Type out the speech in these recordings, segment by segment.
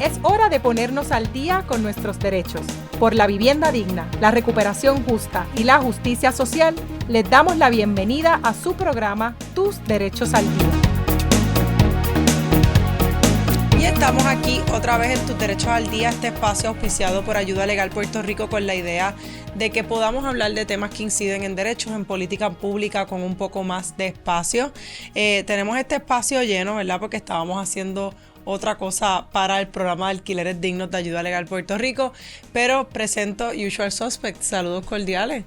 Es hora de ponernos al día con nuestros derechos. Por la vivienda digna, la recuperación justa y la justicia social, les damos la bienvenida a su programa Tus Derechos al Día. Y estamos aquí otra vez en Tus Derechos al Día, este espacio auspiciado por Ayuda Legal Puerto Rico con la idea de que podamos hablar de temas que inciden en derechos, en política pública con un poco más de espacio. Tenemos este espacio lleno, ¿verdad? Porque estábamos haciendo otra cosa para el programa de alquileres dignos de Ayuda Legal Puerto Rico, pero presento Usual Suspect. Saludos cordiales.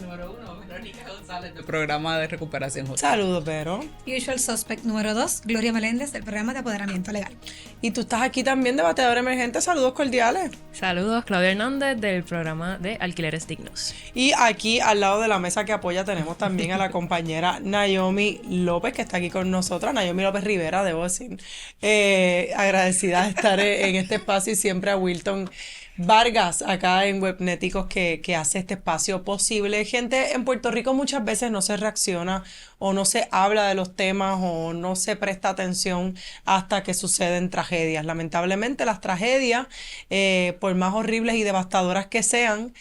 Número 1, Verónica González, del programa de recuperación justa. Saludos, Vero. Usual Suspect número 2, Gloria Meléndez, del programa de apoderamiento legal. Y tú estás aquí también, debateador emergente. Saludos cordiales. Saludos, Claudia Hernández, del programa de Alquileres Dignos. Y aquí al lado de la mesa que apoya tenemos también a la compañera Naomi López, que está aquí con nosotras. Naomi López Rivera, debo decir. Agradecida de estar en este espacio, y siempre a Wilton Vargas acá en Webnéticos que hace este espacio posible. Gente, en Puerto Rico muchas veces no se reacciona o no se habla de los temas o no se presta atención hasta que suceden tragedias. Lamentablemente las tragedias, por más horribles y devastadoras que sean,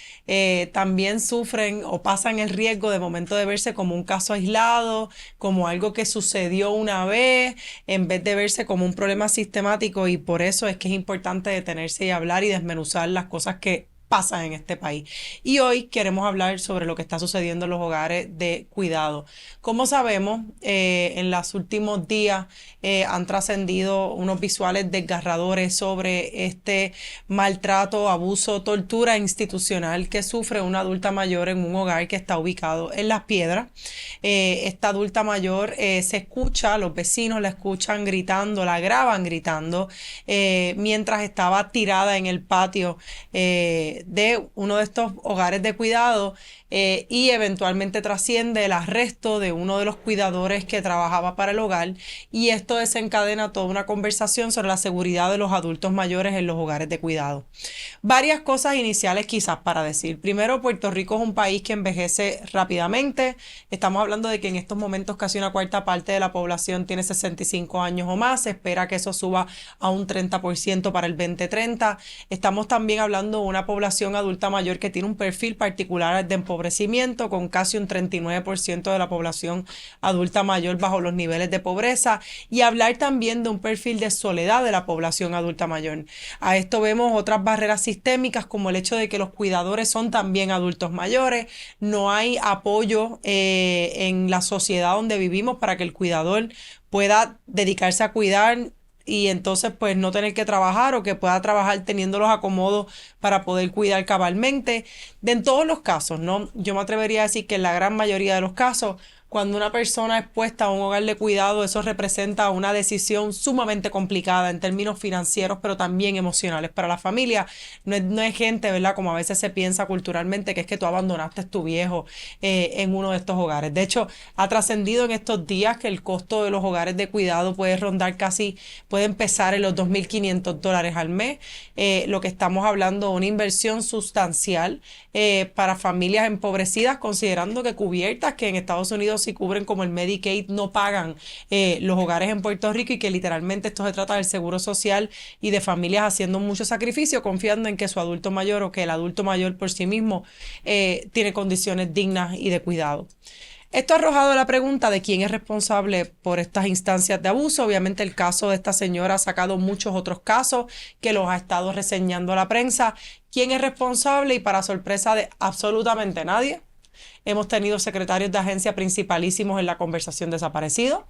también sufren o pasan el riesgo de momento de verse como un caso aislado, como algo que sucedió una vez, en vez de verse como un problema sistemático, y por eso es que es importante detenerse y hablar y desmenuzar las cosas que pasan en este país. Y hoy queremos hablar sobre lo que está sucediendo en los hogares de cuidado. Como sabemos, en los últimos días han trascendido unos visuales desgarradores sobre este maltrato, abuso, tortura institucional que sufre una adulta mayor en un hogar que está ubicado en Las Piedras. Esta adulta mayor se escucha, los vecinos la escuchan gritando, la graban gritando, mientras estaba tirada en el patio de uno de estos hogares de cuidado, y eventualmente trasciende el arresto de uno de los cuidadores que trabajaba para el hogar, y esto desencadena toda una conversación sobre la seguridad de los adultos mayores en los hogares de cuidado. Varias cosas iniciales quizás para decir. Primero, Puerto Rico es un país que envejece rápidamente. Estamos hablando de que en estos momentos casi una cuarta parte de la población tiene 65 años o más. Se espera que eso suba a un 30% para el 2030. Estamos también hablando de una población adulta mayor que tiene un perfil particular de empobrecimiento, con casi un 39% de la población adulta mayor bajo los niveles de pobreza, y hablar también de un perfil de soledad de la población adulta mayor. A esto vemos otras barreras sistémicas, como el hecho de que los cuidadores son también adultos mayores. No hay apoyo en la sociedad donde vivimos para que el cuidador pueda dedicarse a cuidar y entonces pues no tener que trabajar, o que pueda trabajar teniendo los acomodos para poder cuidar cabalmente. En todos los casos, ¿no? Yo me atrevería a decir que en la gran mayoría de los casos, cuando una persona es puesta a un hogar de cuidado, eso representa una decisión sumamente complicada en términos financieros, pero también emocionales para la familia. No es gente, ¿verdad? Como a veces se piensa culturalmente, que es que tú abandonaste a tu viejo en uno de estos hogares. De hecho, ha trascendido en estos días que el costo de los hogares de cuidado puede rondar puede empezar en los $2,500 al mes. Lo que estamos hablando de una inversión sustancial para familias empobrecidas, considerando que cubiertas que en Estados Unidos si cubren como el Medicaid no pagan los hogares en Puerto Rico, y que literalmente esto se trata del seguro social y de familias haciendo mucho sacrificio, confiando en que su adulto mayor, o que el adulto mayor por sí mismo tiene condiciones dignas y de cuidado. Esto ha arrojado la pregunta de quién es responsable por estas instancias de abuso. Obviamente el caso de esta señora ha sacado muchos otros casos que los ha estado reseñando la prensa. ¿Quién es responsable? Y para sorpresa de absolutamente nadie, hemos tenido secretarios de agencia principalísimos en la conversación desaparecido.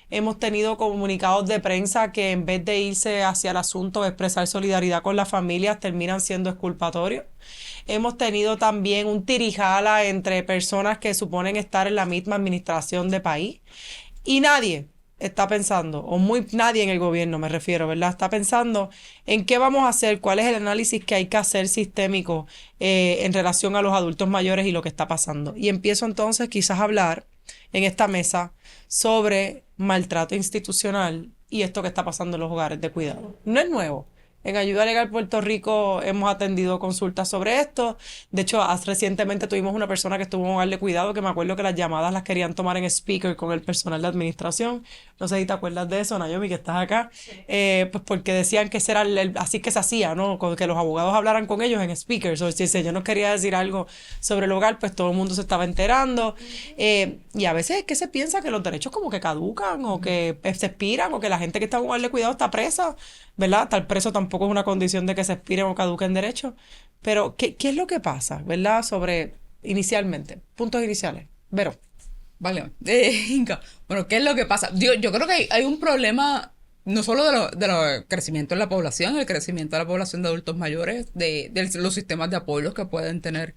Hemos tenido comunicados de prensa que en vez de irse hacia el asunto de expresar solidaridad con las familias, terminan siendo exculpatorios. Hemos tenido también un tirijala entre personas que suponen estar en la misma administración de país. Y nadie está pensando, nadie en el gobierno me refiero, ¿verdad? Está pensando en qué vamos a hacer, cuál es el análisis que hay que hacer sistémico en relación a los adultos mayores y lo que está pasando. Y empiezo entonces quizás a hablar en esta mesa sobre maltrato institucional y esto que está pasando en los hogares de cuidado. No es nuevo. En Ayuda Legal Puerto Rico hemos atendido consultas sobre esto. De hecho, recientemente tuvimos una persona que estuvo en un hogar de cuidado que me acuerdo que las llamadas las querían tomar en speaker con el personal de administración. No sé si te acuerdas de eso, Nayomi, que estás acá. Pues porque decían que ese era así que se hacía, ¿no? Que los abogados hablaran con ellos en speakers. O si el señor nos quería decir algo sobre el hogar, pues todo el mundo se estaba enterando. Y a veces es que se piensa que los derechos como que caducan o que se expiran o que la gente que está en un hogar de cuidado está presa, ¿verdad? Estar preso tampoco es una condición de que se expiren o caduquen derechos. Pero, ¿qué es lo que pasa, ¿verdad? Sobre, inicialmente, puntos iniciales. Vero. Vale. Inca. Bueno, ¿qué es lo que pasa? Yo creo que hay un problema no solo de crecimiento en la población, el crecimiento de la población de adultos mayores, de los sistemas de apoyo que pueden tener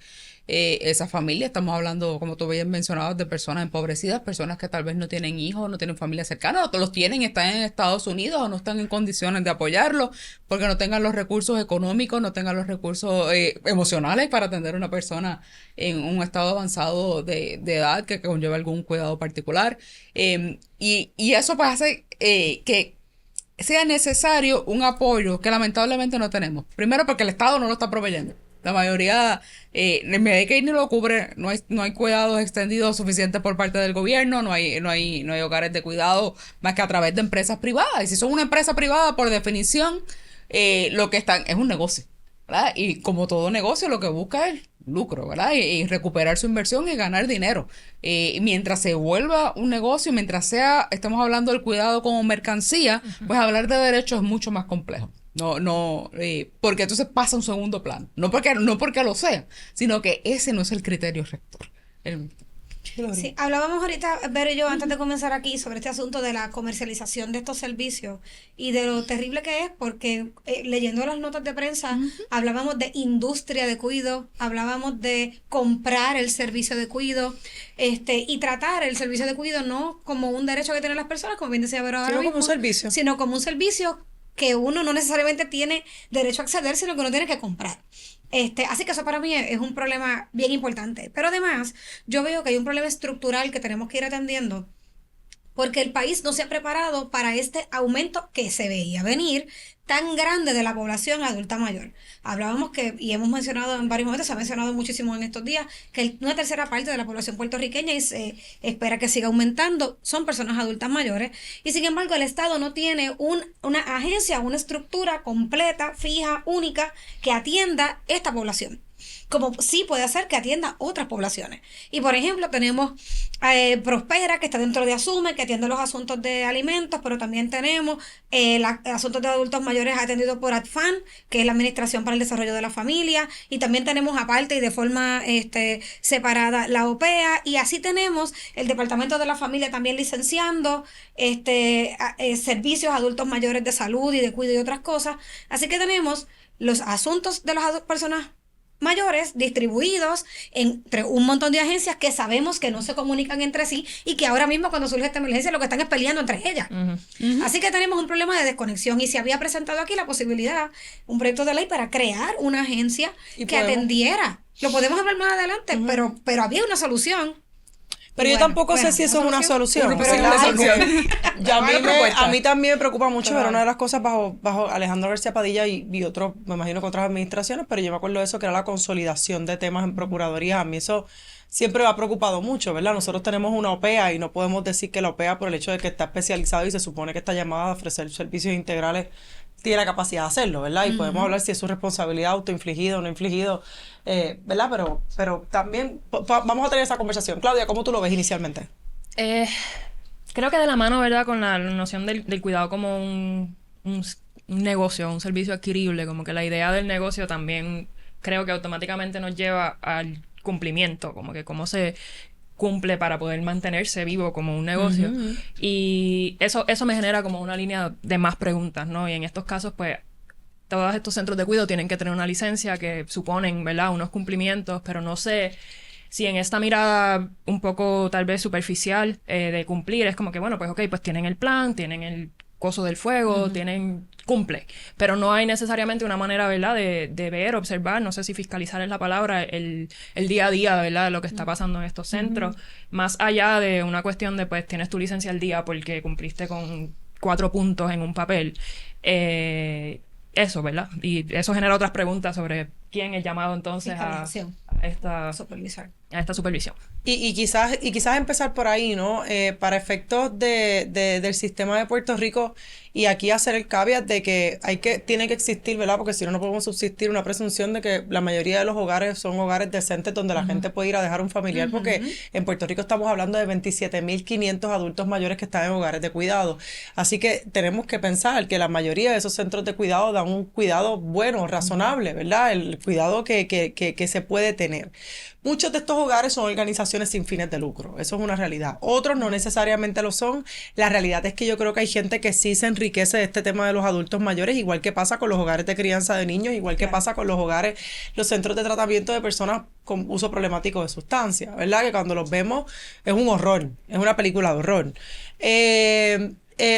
esa familia. Estamos hablando, como tú habías mencionado, de personas empobrecidas, personas que tal vez no tienen hijos, no tienen familia cercana, o los tienen, están en Estados Unidos o no están en condiciones de apoyarlos porque no tengan los recursos económicos, no tengan los recursos emocionales para atender a una persona en un estado avanzado de edad que conlleva algún cuidado particular. Y eso pues hace que sea necesario un apoyo que lamentablemente no tenemos. Primero porque el Estado no lo está proveyendo. La mayoría, el Medicaid no lo cubre, no hay cuidados extendidos suficientes por parte del gobierno, no hay hogares de cuidado más que a través de empresas privadas. Y si son una empresa privada, por definición, lo que están es un negocio, ¿verdad? Y como todo negocio, lo que busca es lucro, ¿verdad? Y recuperar su inversión y ganar dinero. Mientras se vuelva un negocio, mientras estamos hablando del cuidado como mercancía, pues hablar de derechos es mucho más complejo. Porque entonces pasa a un segundo plano. No porque lo sea, sino que ese no es el criterio rector. Sí, hablábamos ahorita, Vero y yo, antes de comenzar aquí, sobre este asunto de la comercialización de estos servicios y de lo terrible que es, porque leyendo las notas de prensa, hablábamos de industria de cuido, hablábamos de comprar el servicio de cuido, y tratar el servicio de cuido no como un derecho que tienen las personas, como bien decía Vero ahora mismo, Como un servicio. sino como un servicio que uno no necesariamente tiene derecho a acceder, sino que uno tiene que comprar. Así que eso para mí es un problema bien importante. Pero además, yo veo que hay un problema estructural que tenemos que ir atendiendo, porque el país no se ha preparado para este aumento que se veía venir tan grande de la población adulta mayor. Hablábamos y hemos mencionado en varios momentos, se ha mencionado muchísimo en estos días, que una tercera parte de la población puertorriqueña, y se espera que siga aumentando, son personas adultas mayores, y sin embargo el Estado no tiene una agencia, una estructura completa, fija, única, que atienda esta población, como sí puede hacer que atienda otras poblaciones. Y por ejemplo tenemos Prospera, que está dentro de Asume, que atiende los asuntos de alimentos, pero también tenemos asuntos de adultos mayores atendidos por ADFAN, que es la Administración para el Desarrollo de la Familia, y también tenemos aparte y de forma separada la OPEA, y así tenemos el Departamento de la Familia también licenciando servicios a adultos mayores de salud y de cuidado y otras cosas. Así que tenemos los asuntos de las personas mayores distribuidos entre un montón de agencias que sabemos que no se comunican entre sí y que ahora mismo cuando surge esta emergencia lo que están es peleando entre ellas. Así que tenemos un problema de desconexión y se había presentado aquí la posibilidad, un proyecto de ley para crear una agencia que atendiera. Lo podemos hablar más adelante, pero había una solución. Pero yo tampoco sé si eso es una solución. A mí también me preocupa mucho, pero una de las cosas bajo Alejandro García Padilla y otros, me imagino que otras administraciones, pero yo me acuerdo de eso, que era la consolidación de temas en procuraduría. A mí eso siempre me ha preocupado mucho, ¿verdad? Nosotros tenemos una OPEA y no podemos decir que la OPEA, por el hecho de que está especializado y se supone que está llamada a ofrecer servicios integrales, tiene la capacidad de hacerlo, ¿verdad? Y podemos hablar si es su responsabilidad autoinfligida o no infligido, ¿verdad? Pero también vamos a tener esa conversación. Claudia, ¿cómo tú lo ves inicialmente? Creo que de la mano, ¿verdad? Con la noción del cuidado como un negocio, un servicio adquirible, como que la idea del negocio también creo que automáticamente nos lleva al cumplimiento, como que cómo se cumple para poder mantenerse vivo como un negocio. Y eso me genera como una línea de más preguntas, ¿no? Y en estos casos, pues, todos estos centros de cuidado tienen que tener una licencia que suponen, ¿verdad?, unos cumplimientos, pero no sé si en esta mirada un poco tal vez superficial de cumplir, es como que, bueno, pues ok, pues tienen el plan, tienen el coso del fuego, cumple, pero no hay necesariamente una manera, ¿verdad?, de ver, observar, no sé si fiscalizar es la palabra, el día a día, ¿verdad?, lo que está pasando en estos centros, más allá de una cuestión de, pues, tienes tu licencia al día porque cumpliste con 4 puntos en un papel, eso, ¿verdad? Y eso genera otras preguntas sobre quién es llamado entonces Fiscalización. a esta Supervisar. a esta supervisión. Y quizás empezar por ahí, ¿no? Para efectos del sistema de Puerto Rico, y aquí hacer el caveat de que tiene que existir, ¿verdad? Porque si no, no podemos subsistir una presunción de que la mayoría de los hogares son hogares decentes donde la gente puede ir a dejar un familiar, porque en Puerto Rico estamos hablando de 27.500 adultos mayores que están en hogares de cuidado. Así que tenemos que pensar que la mayoría de esos centros de cuidado dan un cuidado bueno, razonable, ¿verdad? El cuidado que se puede tener. Muchos de estos hogares son organizaciones sin fines de lucro, eso es una realidad. Otros no necesariamente lo son. La realidad es que yo creo que hay gente que sí se enriquece de este tema de los adultos mayores, igual que pasa con los hogares de crianza de niños, igual que pasa con los hogares, los centros de tratamiento de personas con uso problemático de sustancias, ¿verdad? Que cuando los vemos es un horror, es una película de horror.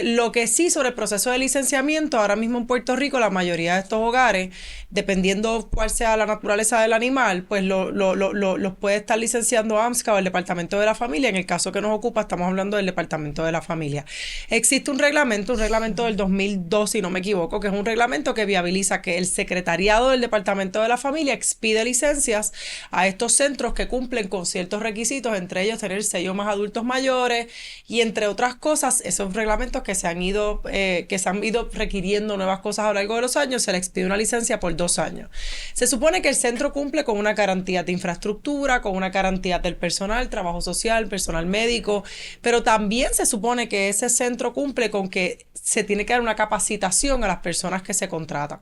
Lo que sí sobre el proceso de licenciamiento, ahora mismo en Puerto Rico, la mayoría de estos hogares, dependiendo cuál sea la naturaleza del animal, pues los puede estar licenciando AMSCA o el Departamento de la Familia. En el caso que nos ocupa, estamos hablando del Departamento de la Familia. Existe un reglamento del 2002, si no me equivoco, que es un reglamento que viabiliza que el secretariado del Departamento de la Familia expide licencias a estos centros que cumplen con ciertos requisitos, entre ellos tener sello más adultos mayores y entre otras cosas, esos reglamentos que se han ido requiriendo nuevas cosas a lo largo de los años, se le expide una licencia por 2 años. Se supone que el centro cumple con una garantía de infraestructura, con una garantía del personal, trabajo social, personal médico, pero también se supone que ese centro cumple con que se tiene que dar una capacitación a las personas que se contratan.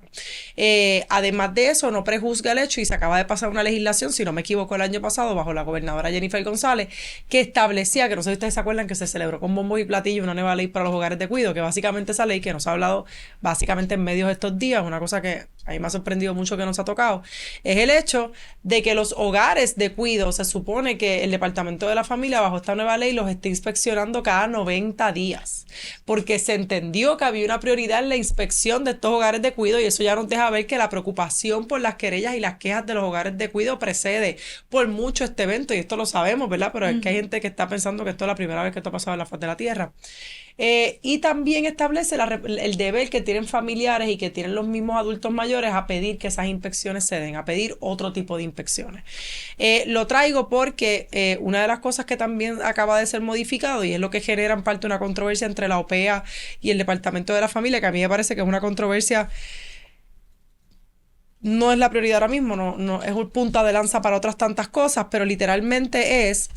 Además de eso, no prejuzga el hecho, y se acaba de pasar una legislación, si no me equivoco, el año pasado, bajo la gobernadora Jennifer González, que establecía, que no sé si ustedes se acuerdan, que se celebró con bombos y platillos una nueva ley para los hogares de cuidado, que básicamente esa ley que nos ha hablado básicamente en medios estos días, una cosa que a mí me ha sorprendido mucho que nos ha tocado, es el hecho de que los hogares de cuidado, se supone que el Departamento de la Familia, bajo esta nueva ley, los está inspeccionando cada 90 días, porque se entendió que había una prioridad en la inspección de estos hogares de cuidado, y eso ya nos deja ver que la preocupación por las querellas y las quejas de los hogares de cuidado precede por mucho este evento, y esto lo sabemos, ¿verdad? Pero es que hay gente que está pensando que esto es la primera vez que esto ha pasado en la faz de la tierra. Y también establece el deber que tienen familiares y que tienen los mismos adultos mayores a pedir que esas inspecciones se den, a pedir otro tipo de inspecciones. Lo traigo porque una de las cosas que también acaba de ser modificado, y es lo que genera en parte una controversia entre la OPEA y el Departamento de la Familia, que a mí me parece que es una controversia, no es la prioridad ahora mismo, no es un punta de lanza para otras tantas cosas, pero literalmente es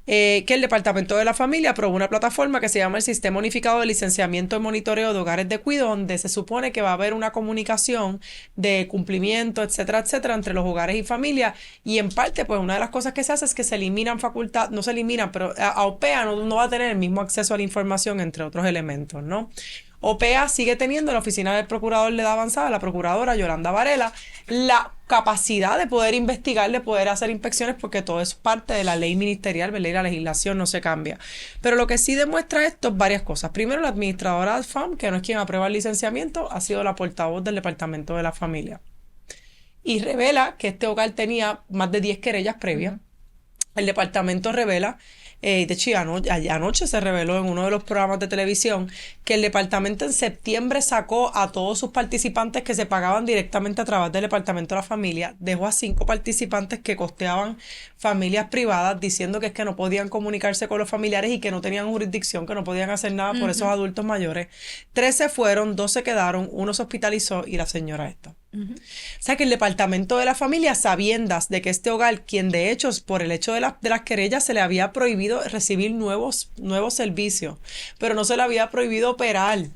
que el Departamento de la Familia aprobó una plataforma que se llama el Sistema Unificado de Licenciamiento y Monitoreo de Hogares de Cuidado, donde se supone que va a haber una comunicación de cumplimiento, etcétera, etcétera, entre los hogares y familias, y en parte, pues una de las cosas que se hace es que se eliminan facultades, no se eliminan, pero a OPEA no va a tener el mismo acceso a la información, entre otros elementos, ¿no? OPEA sigue teniendo, la oficina del procurador de edad avanzada, la procuradora Yolanda Varela, la capacidad de poder investigar, de poder hacer inspecciones, porque todo es parte de la ley ministerial, ¿verdad? Y la legislación no se cambia. Pero lo que sí demuestra esto es varias cosas. Primero, la administradora de FAM, que no es quien aprueba el licenciamiento, ha sido la portavoz del Departamento de la Familia. Y revela que este hogar tenía más de 10 querellas previas. El departamento revela, de hecho anoche se reveló en uno de los programas de televisión, que el departamento en septiembre sacó a todos sus participantes que se pagaban directamente a través del Departamento de la Familia, dejó a 5 participantes que costeaban familias privadas, diciendo que es que no podían comunicarse con los familiares y que no tenían jurisdicción, que no podían hacer nada por esos adultos mayores. 3 se fueron, 2 se quedaron, 1 se hospitalizó y la señora esta. O sea que el Departamento de la Familia, sabiendas de que este hogar, quien de hecho por el hecho de las querellas se le había prohibido recibir nuevos servicios, pero no se le había prohibido operar,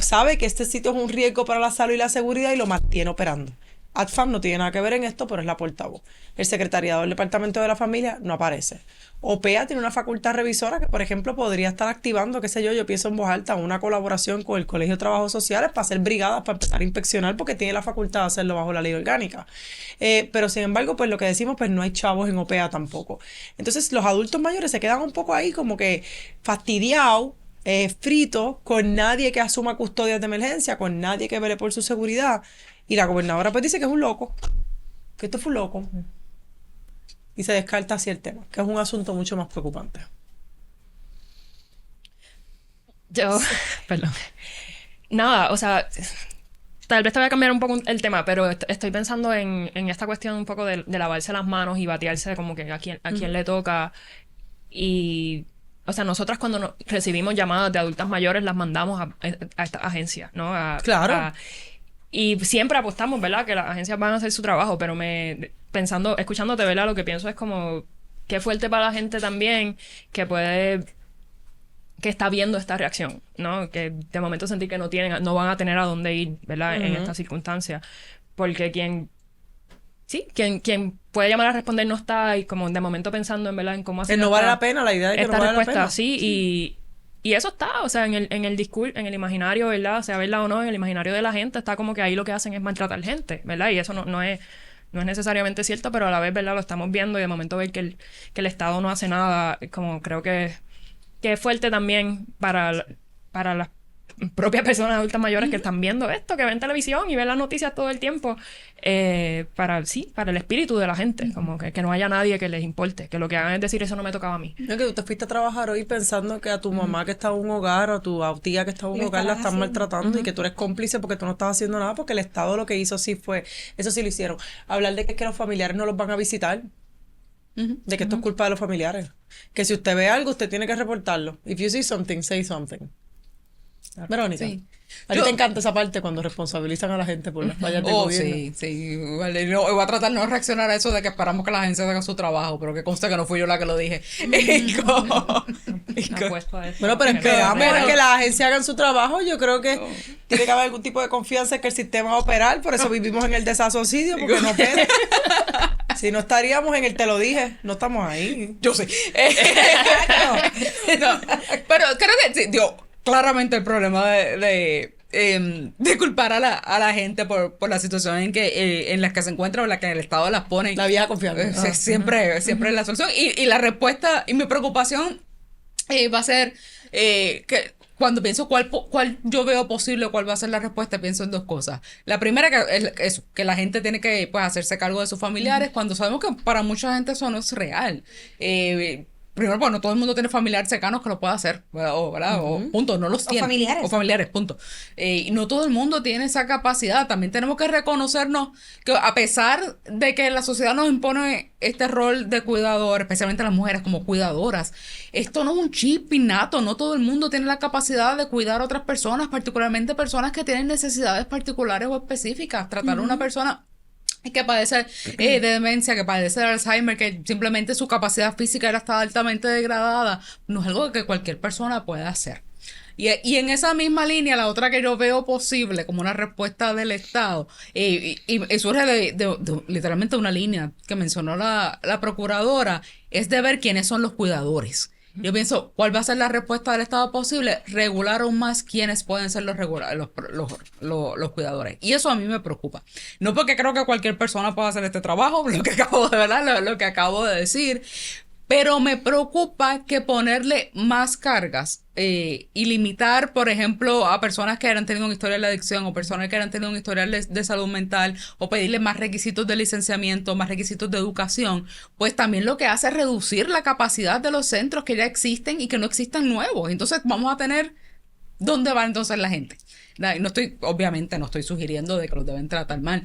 sabe que este sitio es un riesgo para la salud y la seguridad y lo mantiene operando. ADFAM no tiene nada que ver en esto, pero es la portavoz. El secretariado del Departamento de la Familia no aparece. OPEA tiene una facultad revisora que, por ejemplo, podría estar activando, qué sé yo pienso en voz alta, una colaboración con el Colegio de Trabajos Sociales para hacer brigadas, para empezar a inspeccionar, porque tiene la facultad de hacerlo bajo la ley orgánica. Pero, sin embargo, pues lo que decimos, pues no hay chavos en OPEA tampoco. Entonces, los adultos mayores se quedan un poco ahí como que fastidiados, fritos, con nadie que asuma custodias de emergencia, con nadie que vele por su seguridad. Y la gobernadora pues dice que es un loco, que esto fue un loco. Y se descarta así el tema, que es un asunto mucho más preocupante. Perdón. Nada, o sea, tal vez te voy a cambiar un poco el tema, pero estoy pensando en esta cuestión un poco de lavarse las manos y batearse como que a quién le toca. Y, o sea, nosotras cuando recibimos llamadas de adultas mayores las mandamos a esta agencia, ¿no? Claro. Y siempre apostamos, ¿verdad? Que las agencias van a hacer su trabajo, pero escuchándote, ¿verdad? Lo que pienso es como, qué fuerte para la gente también que está viendo esta reacción, ¿no? Que de momento sentir que no van a tener a dónde ir, ¿verdad? En estas circunstancias. Porque quien puede llamar a responder no está, y como de momento pensando en, ¿verdad? En cómo hacer no vale la pena, la idea de que no vale la pena. Sí, y eso está, o sea, en el discurso, en el imaginario, ¿verdad? Sea verdad o no, en el imaginario de la gente está como que ahí lo que hacen es maltratar gente, ¿verdad? Y eso no es necesariamente cierto, pero a la vez, ¿verdad? Lo estamos viendo y de momento ver que el Estado no hace nada, como creo que es fuerte también para las propias personas adultas mayores que están viendo esto, que ven televisión y ven las noticias todo el tiempo, para el espíritu de la gente, como que no haya nadie que les importe, que lo que hagan es decir, eso no me tocaba a mí. No, que tú te fuiste a trabajar hoy pensando que a tu mamá que está en un hogar o a tu tía que está en un hogar la están maltratando y que tú eres cómplice porque tú no estás haciendo nada, porque el Estado lo que hizo eso sí lo hicieron. Hablar de que los familiares no los van a visitar, de que esto es culpa de los familiares. Que si usted ve algo, usted tiene que reportarlo. If you see something, say something. Verónica, Sí. a ti te encanta esa parte cuando responsabilizan a la gente por las fallas del gobierno. Sí. Vale, voy a tratar de no reaccionar a eso de que esperamos que la agencia haga su trabajo, pero que conste que no fui yo la que lo dije. Apuesto a eso. Bueno, pero esperamos a que la agencia hagan su trabajo. Yo creo que tiene que haber algún tipo de confianza en que el sistema va a operar. Por eso vivimos en el desasocidio, porque no opera. Si no estaríamos en el te lo dije, no estamos ahí. Yo sé. No, pero creo que sí, claramente el problema de culpar a la gente por la situación en las que se encuentra o en la que el Estado las pone. La vieja confianza. Siempre es la solución. Y la respuesta y mi preocupación va a ser que cuando pienso cuál yo veo posible, cuál va a ser la respuesta, pienso en dos cosas. La primera es que la gente tiene que pues hacerse cargo de sus familiares, cuando sabemos que para mucha gente eso no es real. Primero, bueno, todo el mundo tiene familiares cercanos que lo pueda hacer, ¿verdad? O punto, no los tiene. familiares. O familiares, punto. Y no todo el mundo tiene esa capacidad. También tenemos que reconocernos que a pesar de que la sociedad nos impone este rol de cuidador, especialmente las mujeres como cuidadoras, esto no es un chip innato. No todo el mundo tiene la capacidad de cuidar a otras personas, particularmente personas que tienen necesidades particulares o específicas. Tratar a una persona que padece de demencia, que padece de Alzheimer, que simplemente su capacidad física está altamente degradada, no es algo que cualquier persona pueda hacer. Y en esa misma línea, la otra que yo veo posible como una respuesta del Estado, y surge de literalmente una línea que mencionó la procuradora, es de ver quiénes son los cuidadores. Yo pienso, ¿cuál va a ser la respuesta del Estado posible? Regular aún más quiénes pueden ser los cuidadores. Y eso a mí me preocupa. No porque creo que cualquier persona pueda hacer este trabajo, lo que acabo de decir, pero me preocupa que ponerle más cargas y limitar, por ejemplo, a personas que hayan tenido un historial de adicción o personas que hayan tenido un historial de salud mental, o pedirle más requisitos de licenciamiento, más requisitos de educación, pues también lo que hace es reducir la capacidad de los centros que ya existen y que no existan nuevos. Entonces vamos a tener, ¿dónde va entonces la gente? Obviamente no estoy sugiriendo de que los deben tratar mal,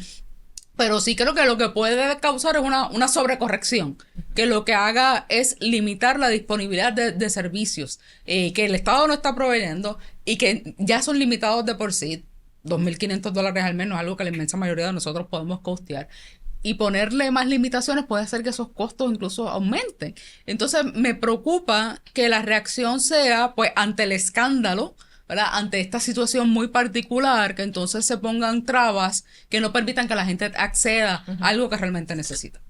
pero sí creo que lo que puede causar es una sobrecorrección, que lo que haga es limitar la disponibilidad de servicios que el Estado no está proveyendo y que ya son limitados de por sí. $2,500 al menos, algo que la inmensa mayoría de nosotros podemos costear. Y ponerle más limitaciones puede hacer que esos costos incluso aumenten. Entonces me preocupa que la reacción sea, pues, ante el escándalo, ¿verdad? Ante esta situación muy particular, que entonces se pongan trabas que no permitan que la gente acceda a algo que realmente necesita.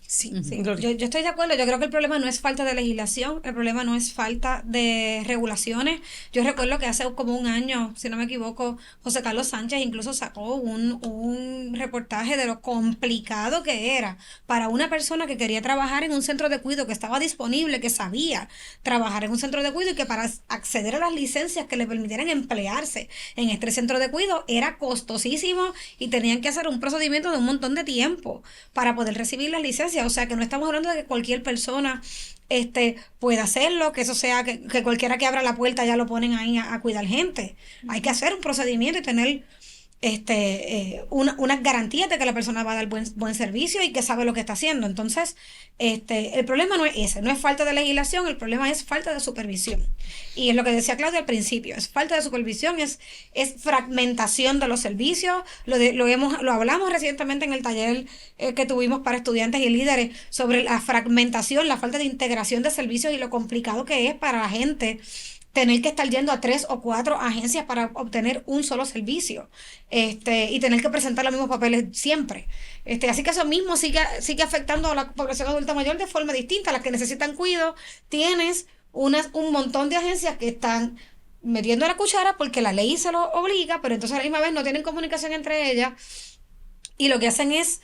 Sí. Yo estoy de acuerdo. Yo creo que el problema no es falta de legislación, el problema no es falta de regulaciones. Yo recuerdo que hace como un año, si no me equivoco, José Carlos Sánchez incluso sacó un reportaje de lo complicado que era para una persona que quería trabajar en un centro de cuidado, que estaba disponible, que sabía trabajar en un centro de cuidado y que para acceder a las licencias que le permitieran emplearse en este centro de cuidado era costosísimo y tenían que hacer un procedimiento de un montón de tiempo para poder recibir las licencias. emergencia, o sea que no estamos hablando de que cualquier persona pueda hacerlo, que eso sea que cualquiera que abra la puerta ya lo ponen ahí a cuidar gente. Hay que hacer un procedimiento y tener unas garantías de que la persona va a dar buen servicio y que sabe lo que está haciendo. Entonces, el problema no es ese, no es falta de legislación, el problema es falta de supervisión. Y es lo que decía Claudia al principio, es falta de supervisión, es fragmentación de los servicios. Lo hablamos recientemente en el taller que tuvimos para estudiantes y líderes sobre la fragmentación, la falta de integración de servicios y lo complicado que es para la gente tener que estar yendo a 3 o 4 agencias para obtener un solo servicio, y tener que presentar los mismos papeles siempre. Así que eso mismo sigue afectando a la población adulta mayor de forma distinta. Las que necesitan cuidado, tienes un montón de agencias que están metiendo la cuchara porque la ley se lo obliga, pero entonces a la misma vez no tienen comunicación entre ellas y lo que hacen es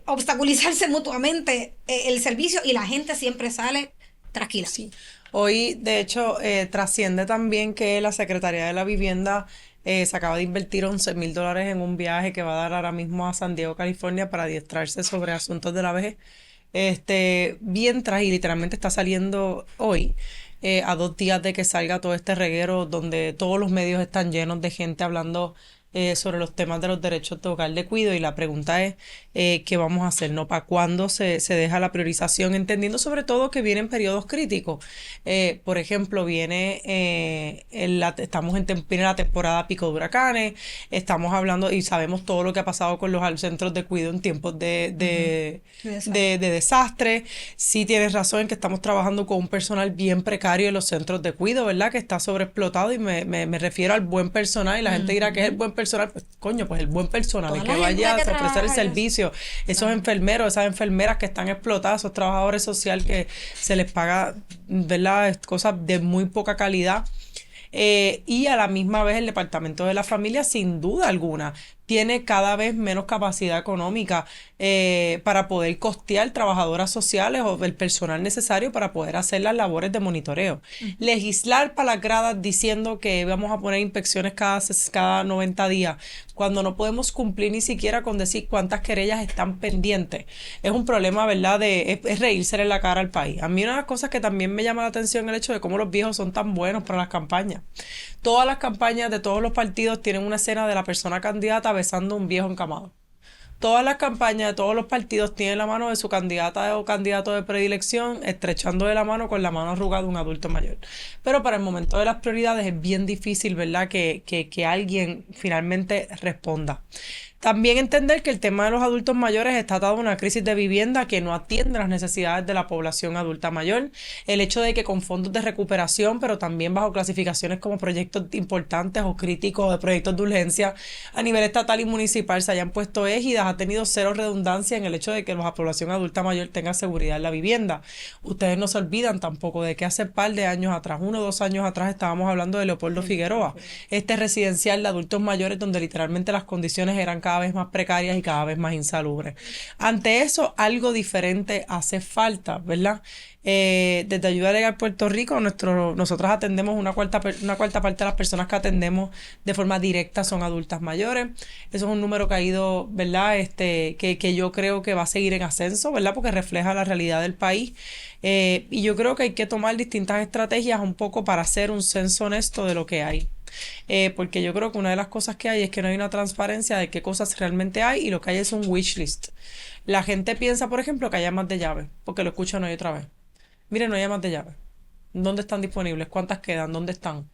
obstaculizarse mutuamente el servicio y la gente siempre sale tranquila. Sí. Hoy, de hecho, trasciende también que la Secretaría de la Vivienda se acaba de invertir $11,000 en un viaje que va a dar ahora mismo a San Diego, California, para adiestrarse sobre asuntos de la vejez. Mientras, y literalmente está saliendo hoy, a 2 días de que salga todo este reguero donde todos los medios están llenos de gente hablando sobre los temas de los derechos de hogar de cuidado, y la pregunta es ¿qué vamos a hacer? ¿No? ¿Para cuándo se deja la priorización? Entendiendo sobre todo que vienen periodos críticos. Por ejemplo, viene viene la temporada pico de huracanes, estamos hablando y sabemos todo lo que ha pasado con los centros de cuidado en tiempos de desastre. Sí tienes razón en que estamos trabajando con un personal bien precario en los centros de cuidado, ¿verdad? Que está sobreexplotado, y me refiero al buen personal, y la gente dirá que es el buen personal. Pues coño, pues el buen personal, Toda el la que gente vaya que a ofrecer el trabaja servicio, esos enfermeros, esas enfermeras que están explotadas, esos trabajadores sociales que se les paga, ¿verdad?, cosas de muy poca calidad. Y a la misma vez el Departamento de la Familia, sin duda alguna, tiene cada vez menos capacidad económica para poder costear trabajadoras sociales o el personal necesario para poder hacer las labores de monitoreo. Legislar para las gradas diciendo que vamos a poner inspecciones cada 90 días, cuando no podemos cumplir ni siquiera con decir cuántas querellas están pendientes. Es un problema, ¿verdad? Es reírse en la cara al país. A mí una de las cosas que también me llama la atención es el hecho de cómo los viejos son tan buenos para las campañas. Todas las campañas de todos los partidos tienen una escena de la persona candidata besando a un viejo encamado. Todas las campañas de todos los partidos tienen la mano de su candidata o candidato de predilección estrechando de la mano con la mano arrugada de un adulto mayor. Pero para el momento de las prioridades es bien difícil, ¿verdad?, que alguien finalmente responda. También entender que el tema de los adultos mayores está atado a una crisis de vivienda que no atiende las necesidades de la población adulta mayor. El hecho de que con fondos de recuperación, pero también bajo clasificaciones como proyectos importantes o críticos, de proyectos de urgencia a nivel estatal y municipal, se hayan puesto égidas, ha tenido cero redundancia en el hecho de que la población adulta mayor tenga seguridad en la vivienda. Ustedes no se olvidan tampoco de que hace par de años atrás, 1 o 2 años atrás, estábamos hablando de Leopoldo Figueroa, este residencial de adultos mayores donde literalmente las condiciones eran cada vez más precarias y cada vez más insalubres. Ante eso, algo diferente hace falta, ¿verdad? Desde Ayuda Legal Puerto Rico, nosotros atendemos una cuarta parte de las personas que atendemos de forma directa son adultas mayores. Eso es un número que ha ido, ¿verdad? Que yo creo que va a seguir en ascenso, ¿verdad? Porque refleja la realidad del país. Y yo creo que hay que tomar distintas estrategias un poco para hacer un censo honesto de lo que hay. Porque yo creo que una de las cosas que hay es que no hay una transparencia de qué cosas realmente hay, y lo que hay es un wish list. La gente piensa, por ejemplo, que hay amas de llave, porque lo escucho una y otra vez. Miren, no hay amas de llave. ¿Dónde están disponibles? ¿Cuántas quedan? ¿Dónde están?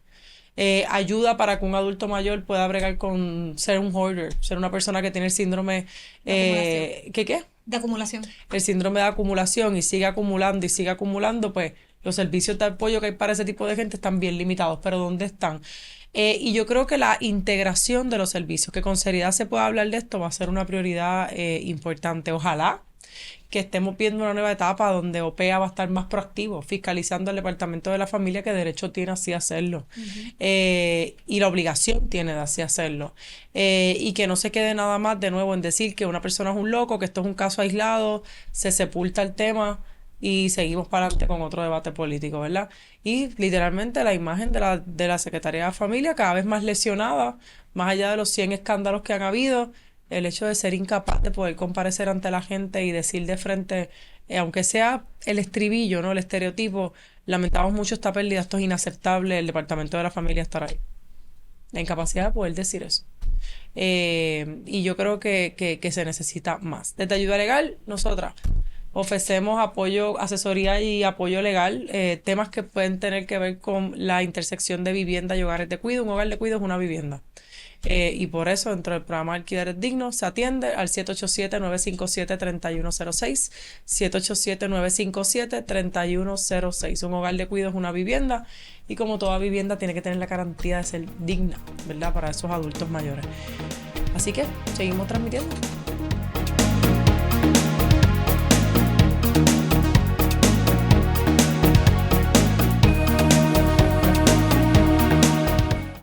Ayuda para que un adulto mayor pueda bregar con ser un hoarder, ser una persona que tiene el síndrome ¿qué? De acumulación. El síndrome de acumulación, y sigue acumulando, pues los servicios de apoyo que hay para ese tipo de gente están bien limitados, pero ¿dónde están? Y yo creo que la integración de los servicios, que con seriedad se pueda hablar de esto, va a ser una prioridad importante. Ojalá que estemos viendo una nueva etapa donde OPEA va a estar más proactivo, fiscalizando al Departamento de la Familia, que derecho tiene así hacerlo. Y la obligación tiene de así hacerlo. Y que no se quede nada más de nuevo en decir que una persona es un loco, que esto es un caso aislado, se sepulta el tema y seguimos para adelante con otro debate político, ¿verdad? Y literalmente la imagen de la Secretaría de Familia cada vez más lesionada, más allá de los 100 escándalos que han habido, el hecho de ser incapaz de poder comparecer ante la gente y decir de frente, aunque sea el estribillo, ¿no? El estereotipo, lamentamos mucho esta pérdida, esto es inaceptable, el departamento de la familia estará ahí. La incapacidad de poder decir eso. Y yo creo que se necesita más. Desde Ayuda Legal, nosotras ofrecemos apoyo, asesoría y apoyo legal, temas que pueden tener que ver con la intersección de vivienda y hogares de cuidado. Un hogar de cuidado es una vivienda. Y por eso, dentro del programa Alquileres Dignos, se atiende al 787-957-3106, 787-957-3106. Un hogar de cuidado es una vivienda y como toda vivienda tiene que tener la garantía de ser digna, ¿verdad? Para esos adultos mayores. Así que seguimos transmitiendo.